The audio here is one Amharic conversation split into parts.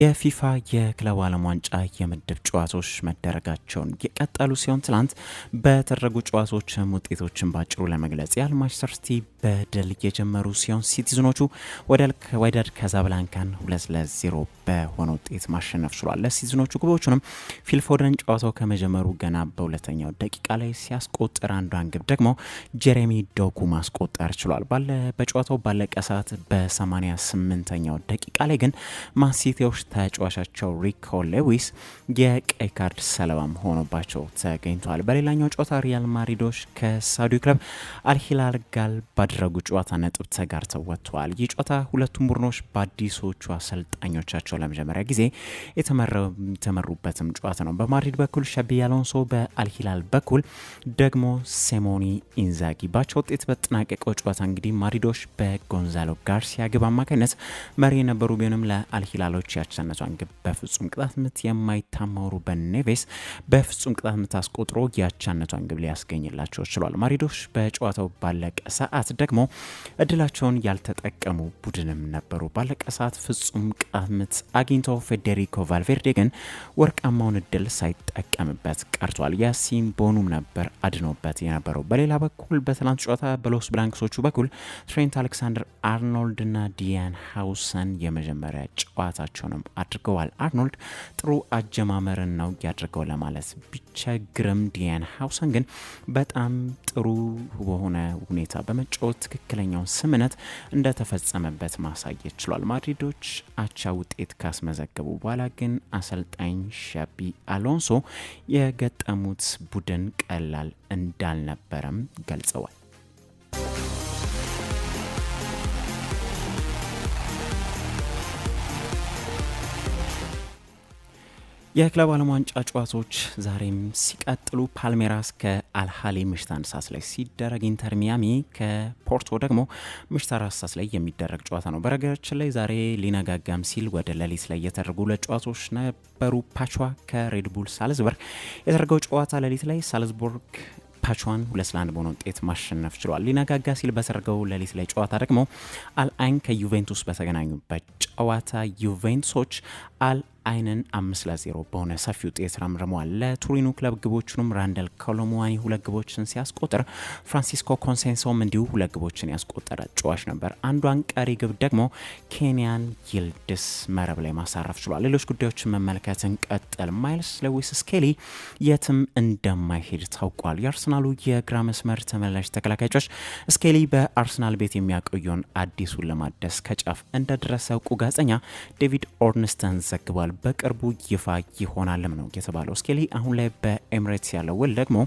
የፊፋ የክለብ ዓለም ዋንጫ የምድብ ጨዋታዎች መደረጋቸውን የቀጠሉ ሲሆን ትላንት በተደረጉ ጨዋታዎችም ውጤቶችን ባጭሩ ለመግለጽ ያህል ማንቸስተር ሲቲ በድል የጀመሩ ሲሆን ሲቲዝኖቹ ወደ ካዛብላንካን 2-0 በሆነ ውጤት ማሸነፍ ችሏል። ለሲቲዝኖቹ ግቦቹንም ፊል ፎደን ጨዋታው ከመጀመሩ ገና በሁለተኛው ደቂቃ ላይ ሲያስቆጥር አንዷን ግብ ደግሞ ጀሬሚ ዶጉ ማስቆጠር ችሏል። በጨዋታው ባለቀ ሰዓት በ88ኛው ደቂቃ ላይ ግን ማንሲቲዎች ተጫዋቻቸው ሪኮ ሌዊስ የቀይ ካርድ ሰለባም ሆኖባቸው ተገኝተዋል። በሌላኛው ጨዋታ ሪያል ማድሪዶች ከሳውዲ ክለብ አልሂላል ጋር ባደረጉ ጨዋታ ነጥብ ተጋርተው ወጥተዋል። ይህ ጨዋታ ሁለቱም ቡድኖች በአዲሶቹ አሰልጣኞቻቸው ለመጀመሪያ ጊዜ የተመሩበትም ጨዋታ ነው። በማድሪድ በኩል ሻቢ አሎንሶ፣ በአልሂላል በኩል ደግሞ ሲሞኔ ኢንዛጊ ባቻ ውጤት በተጠናቀቀው ጨዋታ እንግዲህ ማድሪዶች በጎንዛሎ ጋርሲያ ግብ አማካኝነት መሪ የነበሩ ቢሆንም ለአልሂላሎች ያቻነቷን ግብ በፍጹም ቅጣት ምት የማይታማው ሩበን ኔቬስ በፍጹም ቅጣት ምት አስቆጥሮ ያቻነቷን ግብ ሊያስገኝላቸው ችሏል። ማድሪዶች በጨዋታው ባለቀ ሰዓት ደግሞ እድላቸውን ያልተጠቀሙ ቡድንም ነበሩ። ባለቀ ሰዓት ፍጹም ቅጣት ምት አግኝተው ፌዴሪኮ ቫልቬርዴ ግን ወርቃማውን እድል ሳይጠቀምበት ቀርቷል። ያሲን ቦኑም ነበር አድኖበት የነበረው። በሌላ በኩል በትላንት ጨዋታ በሎስ ብላንክሶቹ በኩል ትሬንት አሌክሳንደር አርኖልድ እና ዲያን ሃውሰን የመጀመሪያ ጨዋታቸውንም አድርገዋል። አርኖልድ ጥሩ አጀማመርን ነው ያድርገው ለማለት ቢቸግርም ዲያን ሃውሰን ግን በጣም ጥሩ በሆነ ሁኔታ በመጫወት ትክክለኛውን ስምነት እንደተፈጸመበት ማሳየት ችሏል። ማድሪዶች አቻ ውጤት ካስመዘገቡ በኋላ ግን አሰልጣኝ ሻቢ አሎንሶ የገጠሙት ቡድን ቀላል እንዳልነበረም ገልጸዋል። የክለብ ዓለም ዋንጫ ጨዋታዎች ዛሬም ሲቀጥሉ ፓልሜራስ ከአልሃሊ ምሽት 1 ሰዓት ላይ ሲደረግ፣ ኢንተር ሚያሚ ከፖርቶ ደግሞ ምሽት 4 ሰዓት ላይ የሚደረግ ጨዋታ ነው። በረገራችን ላይ ዛሬ ሊነጋጋም ሲል ወደ ሌሊት ላይ የተደረጉ ሁለት ጨዋታዎች ነበሩ። ፓቹዋ ከሬድቡል ሳልዝበርግ የተደረገው ጨዋታ ሌሊት ላይ ሳልዝቡርግ ፓቹዋን 2-1 በሆነ ውጤት ማሸነፍ ችሏል። ሊነጋጋ ሲል በተደረገው ሌሊት ላይ ጨዋታ ደግሞ አልአይን ከዩቬንቱስ በተገናኙበት ጨዋታ ዩቬንቱሶች አይንን 5-0 በሆነ ሰፊ ውጤት ረምርመዋል። ለቱሪኑ ክለብ ግቦቹንም ራንደል ኮሎሙዋኒ 2 ግቦችን ሲያስቆጥር ፍራንሲስኮ ኮንሴንሶም እንዲሁ 2 ግቦችን ያስቆጠረ ጨዋች ነበር። አንዷን ቀሪ ግብ ደግሞ ኬንያን ይልድስ መረብ ላይ ማሳረፍ ችሏል። ሌሎች ጉዳዮችን መመልከትን ቀጠል። ማይልስ ሌዊስ ስኬሊ የትም እንደማይሄድ ታውቋል። የአርሰናሉ የግራ መስመር ተመላሽ ተከላካዮች ስኬሊ በአርሰናል ቤት የሚያቆየውን አዲሱን ለማደስ ከጫፍ እንደደረሰ እውቁ ጋዜጠኛ ዴቪድ ኦርንስተን ዘግቧል። በቅርቡ ይፋ ይሆናልም ነው የተባለው። ስኬሊ አሁን ላይ በኤምሬትስ ያለው ውል ደግሞ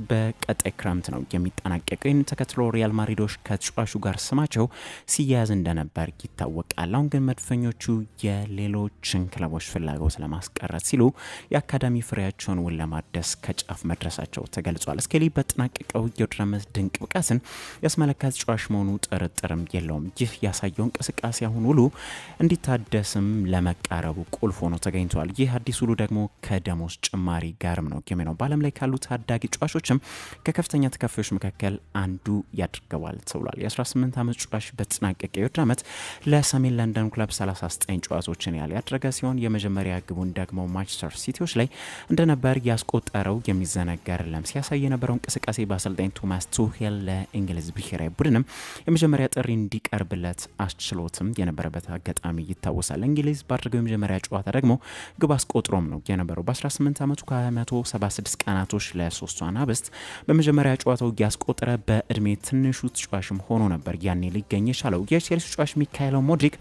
በቀጣይ ክረምት ነው የሚጠናቀቀው። ይህን ተከትሎ ሪያል ማድሪዶች ከተጫዋቹ ጋር ስማቸው ሲያያዝ እንደነበር ይታወቃል። አሁን ግን መድፈኞቹ የሌሎችን ክለቦች ፍላጎት ለማስቀረት ሲሉ የአካዳሚ ፍሬያቸውን ውል ለማደስ ከጫፍ መድረሳቸው ተገልጿል። ስኬሊ በተጠናቀቀው የውድድር ዓመት ድንቅ ብቃትን ያስመለከተ ተጫዋች መሆኑ ጥርጥርም የለውም። ይህ ያሳየው እንቅስቃሴ አሁን ውሉ እንዲታደስም ለመቃረቡ ቁልፍ ሆኖ ተገኝቷል። ይህ አዲስ ውሉ ደግሞ ከደሞዝ ጭማሪ ጋርም ነው የሚሆነው። በዓለም ላይ ካሉ ታዳጊ ተጫዋቾችም ከከፍተኛ ተከፋዮች መካከል አንዱ ያድርገዋል ተብሏል። የ18 ዓመት ተጫዋች በተጠናቀቀ የውድድር ዓመት ለሰሜን ለንደን ክለብ 39 ጨዋታዎችን ያደረገ ሲሆን የመጀመሪያ ግቡን ደግሞ ማንቸስተር ሲቲዎች ላይ እንደነበር ያስቆጠረው የሚዘነጋ አይደለም። ሲያሳይ የነበረው እንቅስቃሴ በአሰልጣኝ ቶማስ ቱሄል ለእንግሊዝ ብሔራዊ ቡድንም የመጀመሪያ ጥሪ እንዲቀርብለት አስችሎትም የነበረበት አጋጣሚ ይታወሳል። እንግሊዝ ባደረገው የመጀመሪያ ጨዋታ ደግሞ ግብ አስቆጥሮም ነው የነበረው። በ18 ዓመቱ ከ176 ቀናቶች ለ3 አናብስት በመጀመሪያ ጨዋታው ያስቆጠረ በእድሜ ትንሹ ተጫዋችም ሆኖ ነበር ያኔ ሊገኝ የቻለው። የቼልሲ ተጫዋች ሚካኤል ሞድሪክ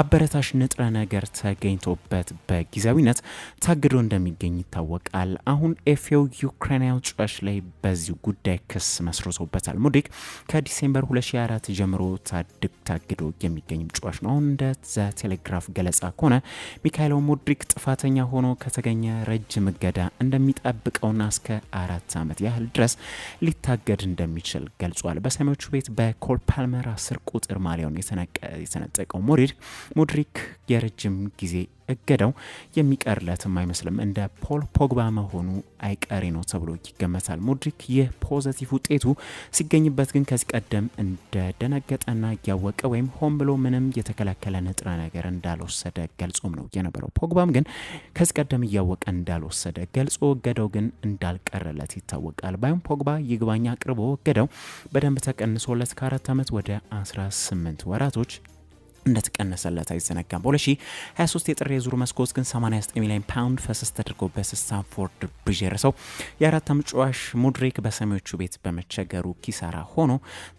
አበረታሽ ንጥረ ነገር ተገኝቶበት በጊዜያዊነት ታግዶ እንደሚገኝ ይታወቃል። አሁን ኤፍኤው ዩክሬናዊ ተጫዋች ላይ በዚህ ጉዳይ ክስ መስርቶበታል። ሞድሪክ ከዲሴምበር 2024 ጀምሮ ታግዶ የሚገኝም ተጫዋች ነው። እንደ ዘ ቴሌግራፍ ገለጻ ከሆነ ሚካኤል ሞድሪክ ጥፋተኛ ሆኖ ከተገኘ ረጅም እገዳ እንደሚጠብቀውና እስከ 4 ዓመት ያህል ድረስ ሊታገድ እንደሚችል ገልጿል። በሰሜዎቹ ቤት በኮል ፓልመር 10 ቁጥር ማሊያውን የተነጠቀው ሞድሪክ የረጅም ጊዜ እገዳው የሚቀርለትም አይመስልም። እንደ ፖል ፖግባ መሆኑ አይቀሬ ነው ተብሎ ይገመታል። ሙድሪክ ይህ ፖዘቲቭ ውጤቱ ሲገኝበት ግን ከዚህ ቀደም እንደደነገጠና እያወቀ ወይም ሆን ብሎ ምንም የተከለከለ ንጥረ ነገር እንዳልወሰደ ገልጾም ነው የነበረው። ፖግባም ግን ከዚህ ቀደም እያወቀ እንዳልወሰደ ገልጾ እገዳው ግን እንዳልቀረለት ይታወቃል። ባይም ፖግባ ይግባኝ አቅርቦ እገዳው በደንብ ተቀንሶለት ከ4 ዓመት ወደ 18 ወራቶች እንደተቀነሰለት አይዘነጋም። በ2023 የጥር የዙር መስኮት ግን 89 ሚሊዮን ፓውንድ ፈሰስ ተደርጎበት ስታንፎርድ ብሪጅ የደረሰው የ4 ዓመት ተጫዋች ሙድሪክ በሰሜዎቹ ቤት በመቸገሩ ኪሳራ ሆኖ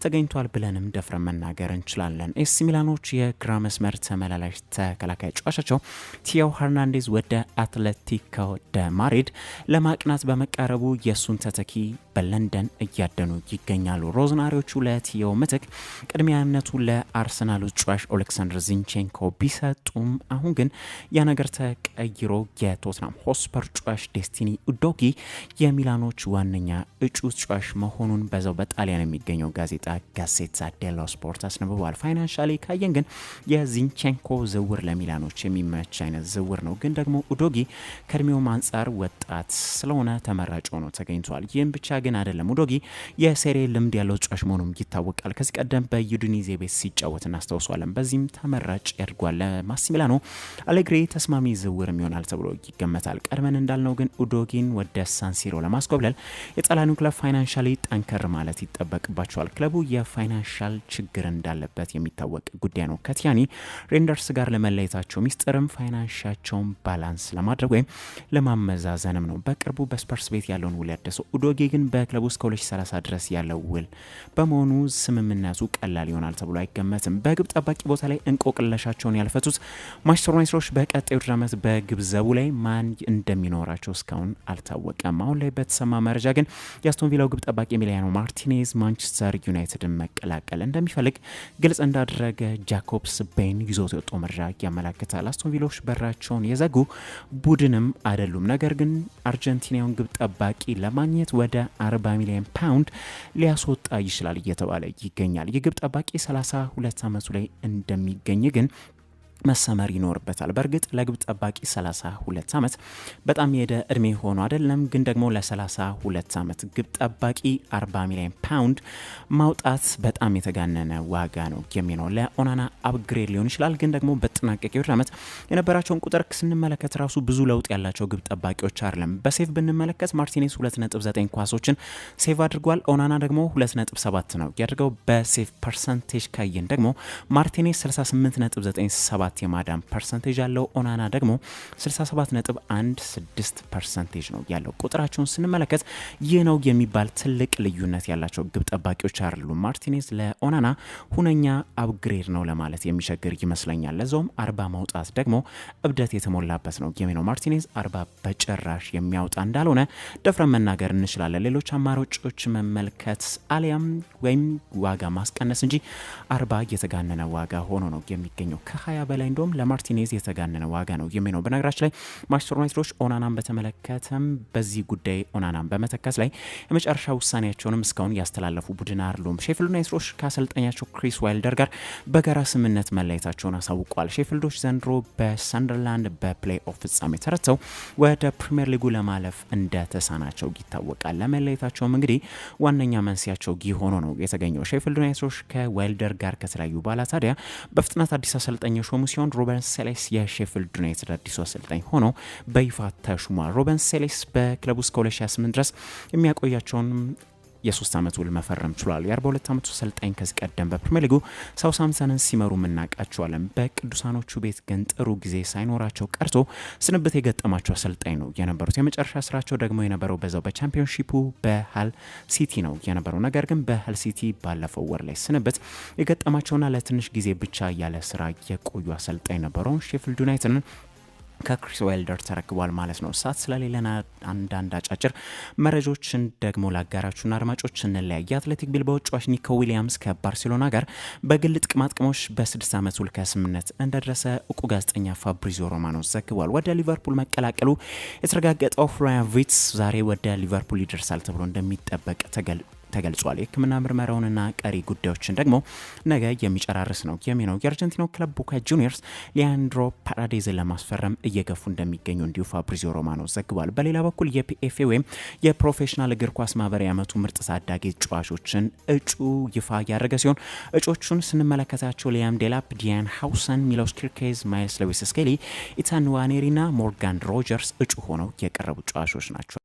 ተገኝቷል ብለንም ደፍረን መናገር እንችላለን። ኤሲ ሚላኖች የግራ መስመር ተመላላሽ ተከላካይ ተጫዋቻቸው ቲዮ ሄርናንዴዝ ወደ አትሌቲኮ ደ ማድሪድ ለማቅናት በመቃረቡ የሱን ተተኪ በለንደን እያደኑ ይገኛሉ። ሮዝናሪዎቹ ለቲዮ ምትክ ቅድሚያነቱ ለአርሰናሉ ተጫዋች ኦሌክሳንደር ዚንቼንኮ ቢሰጡም አሁን ግን ያ ነገር ተቀይሮ የቶትናም ሆስፐር ተጫዋች ዴስቲኒ ኡዶጊ የሚላኖች ዋነኛ እጩ ተጫዋች መሆኑን በዛው በጣሊያን የሚገኘው ጋዜጣ ጋዜታ ዴሎ ስፖርት አስነብቧል። ፋይናንሻሊ ካየን ግን የዚንቼንኮ ዝውውር ለሚላኖች የሚመች አይነት ዝውውር ነው። ግን ደግሞ ኡዶጊ ከእድሜውም አንጻር ወጣት ስለሆነ ተመራጭ ሆኖ ተገኝቷል። ይህም ብቻ ግን አይደለም። ኡዶጊ የሴሬ ልምድ ያለው ተጫዋች መሆኑም ይታወቃል። ከዚህ ቀደም በዩዲኒዜ ቤት ሲጫወት እናስታውሷለን። በዚህም ተመራጭ ያድርጓል። ለማሲሚላኖ አሌግሪ ተስማሚ ዝውውር ይሆናል ተብሎ ይገመታል። ቀድመን እንዳልነው ግን ኡዶጊን ወደ ሳንሲሮ ለማስኮብለል የጣሊያኑ ክለብ ፋይናንሻሊ ጠንከር ማለት ይጠበቅባቸዋል። ክለቡ የፋይናንሻል ችግር እንዳለበት የሚታወቅ ጉዳይ ነው። ከቲያኒ ሬንደርስ ጋር ለመለየታቸው ሚስጥርም ፋይናንሻቸውን ባላንስ ለማድረግ ወይም ለማመዛዘንም ነው። በቅርቡ በስፐርስ ቤት ያለውን ውል ያደሰው ኡዶጊ ግን በክለቡ እስከ 2030 ድረስ ያለው ውል በመሆኑ ስምምነቱ ቀላል ይሆናል ተብሎ አይገመትም። በግብ ጠባቂ ቦታ ላይ እንቆቅለሻቸውን ያልፈቱት ማንቸስተር ዩናይትዶች በቀጣዩ ዓመት በግብ ዘቡ ላይ ማን እንደሚኖራቸው እስካሁን አልታወቀም። አሁን ላይ በተሰማ መረጃ ግን የአስቶን ቪላው ግብ ጠባቂ ኤሚሊያኖ ማርቲኔዝ ማንቸስተር ዩናይትድን መቀላቀል እንደሚፈልግ ግልጽ እንዳደረገ ጃኮብስ ቤን ይዞት የወጣው መረጃ ያመለክታል። አስቶን ቪላዎች በራቸውን የዘጉ ቡድንም አይደሉም። ነገር ግን አርጀንቲናውን ግብ ጠባቂ ለማግኘት ወደ 40 ሚሊዮን ፓውንድ ሊያስወጣ ይችላል እየተባለ ይገኛል። የግብ ጠባቂ 32 ዓመቱ ላይ እንደሚገኝ ግን መሰመር ይኖርበታል። በእርግጥ ለግብ ጠባቂ 32 ዓመት በጣም የሄደ እድሜ ሆኖ አይደለም። ግን ደግሞ ለ32 ዓመት ግብ ጠባቂ 40 ሚሊዮን ፓውንድ ማውጣት በጣም የተጋነነ ዋጋ ነው የሚሆነው። ለኦናና አፕግሬድ ሊሆን ይችላል። ግን ደግሞ በተጠናቀቀው ዓመት የነበራቸውን ቁጥር ስንመለከት ራሱ ብዙ ለውጥ ያላቸው ግብ ጠባቂዎች አይደለም። በሴቭ ብንመለከት ማርቲኔዝ 2.9 ኳሶችን ሴቭ አድርጓል። ኦናና ደግሞ 2.7 ነው ያድርገው። በሴቭ ፐርሰንቴጅ ካየን ደግሞ ማርቲኔዝ 68.97 የማዳን ፐርሰንቴጅ ያለው ኦናና ደግሞ 67.16% ነው ያለው። ቁጥራቸውን ስንመለከት ይህ ነው የሚባል ትልቅ ልዩነት ያላቸው ግብ ጠባቂዎች አይደሉም። ማርቲኔዝ ለኦናና ሁነኛ አፕግሬድ ነው ለማለት የሚቸግር ይመስለኛል። ለዛውም 40 ማውጣት ደግሞ እብደት የተሞላበት ነው የሚለው። ማርቲኔዝ 40 በጭራሽ የሚያወጣ እንዳልሆነ ደፍረን መናገር እንችላለን። ሌሎች አማራጮች መመልከት አሊያም ወይም ዋጋ ማስቀነስ እንጂ 40 የተጋነነ ዋጋ ሆኖ ነው የሚገኘው። ከ20 በላይ እንደውም ለማርቲኔዝ የተጋነነ ዋጋ ነው የሚሆነው። በነገራችን ላይ ማንቸስተር ዩናይትዶች ኦናናን በተመለከተም በዚህ ጉዳይ ኦናናን በመተካት ላይ የመጨረሻ ውሳኔያቸውንም እስካሁን ያስተላለፉ ቡድን አይደሉም። ሼፊልድ ዩናይትዶች ከአሰልጣኛቸው ክሪስ ዋይልደር ጋር በጋራ ስምምነት መለየታቸውን አሳውቋል። ሼፊልዶች ዘንድሮ በሰንደርላንድ በፕሌይ ኦፍ ፍጻሜ ተረተው ወደ ፕሪሚየር ሊጉ ለማለፍ እንደተሳናቸው ይታወቃል። ለመለየታቸውም እንግዲህ ዋነኛ መንስያቸው ሆኖ ነው የተገኘው። ሼፊልድ ዩናይትዶች ከዋይልደር ጋር ከተለያዩ በኋላ ታዲያ በፍጥነት አዲስ አሰልጣኝ ሾሙ ሲሆን ሮበን ሴሌስ የሼፊልድ ዩናይትድ አዲሱ አሰልጣኝ ሆኖ በይፋ ተሹሟል። ሮበን ሴሌስ በክለቡ እስከ 2028 ድረስ የሚያቆያቸውን የ3 ዓመት ውል መፈረም ችሏል። የ42 ዓመቱ አሰልጣኝ ከዚህ ቀደም በፕሪሚየር ሊጉ ሳውዝሃምፕተንን ሲመሩ እናውቃቸዋለን። በቅዱሳኖቹ ቤት ግን ጥሩ ጊዜ ሳይኖራቸው ቀርቶ ስንብት የገጠማቸው አሰልጣኝ ነው የነበሩት። የመጨረሻ ስራቸው ደግሞ የነበረው በዛው በቻምፒዮንሺፑ በሃል ሲቲ ነው የነበረው። ነገር ግን በሃል ሲቲ ባለፈው ወር ላይ ስንብት የገጠማቸውና ለትንሽ ጊዜ ብቻ ያለ ስራ የቆዩ አሰልጣኝ ነበረው። ሼፊልድ ዩናይትድን ከክሪስ ዋይልደር ተረክቧል ማለት ነው። ሰዓት ስለሌለን አንዳንድ አጫጭር መረጃዎችን ደግሞ ላጋራችሁና አድማጮች እንለያይ። የአትሌቲክ ቢልባኦ ተጫዋች ኒኮ ዊሊያምስ ከባርሴሎና ጋር በግል ጥቅማጥቅሞች በ6 ዓመት ውል ከስምምነት እንደደረሰ እውቁ ጋዜጠኛ ፋብሪዚዮ ሮማኖ ዘግቧል። ወደ ሊቨርፑል መቀላቀሉ የተረጋገጠው ፍሎሪያን ቪርትዝ ዛሬ ወደ ሊቨርፑል ይደርሳል ተብሎ እንደሚጠበቅ ተገልጿል። የሕክምና ምርመራውንና ቀሪ ጉዳዮችን ደግሞ ነገ የሚጨራርስ ነው የሚሆነው። የአርጀንቲናው ክለብ ቦካ ጁኒየርስ ሊያንድሮ ፓራዴዝን ለማስፈረም እየገፉ እንደሚገኙ እንዲሁ ፋብሪዚዮ ሮማኖ ዘግቧል። በሌላ በኩል የፒኤፍኤ ወይም የፕሮፌሽናል እግር ኳስ ማህበር የዓመቱ ምርጥ ታዳጊ ተጫዋቾችን እጩ ይፋ ያደረገ ሲሆን እጮቹን ስንመለከታቸው ሊያም ዴላፕ፣ ዲያን ሃውሰን፣ ሚሎስ ኪርኬዝ፣ ማይልስ ሌዊስ ስኬሊ፣ ኢታን ንዋኔሪና ሞርጋን ሮጀርስ እጩ ሆነው የቀረቡ ተጫዋቾች ናቸው።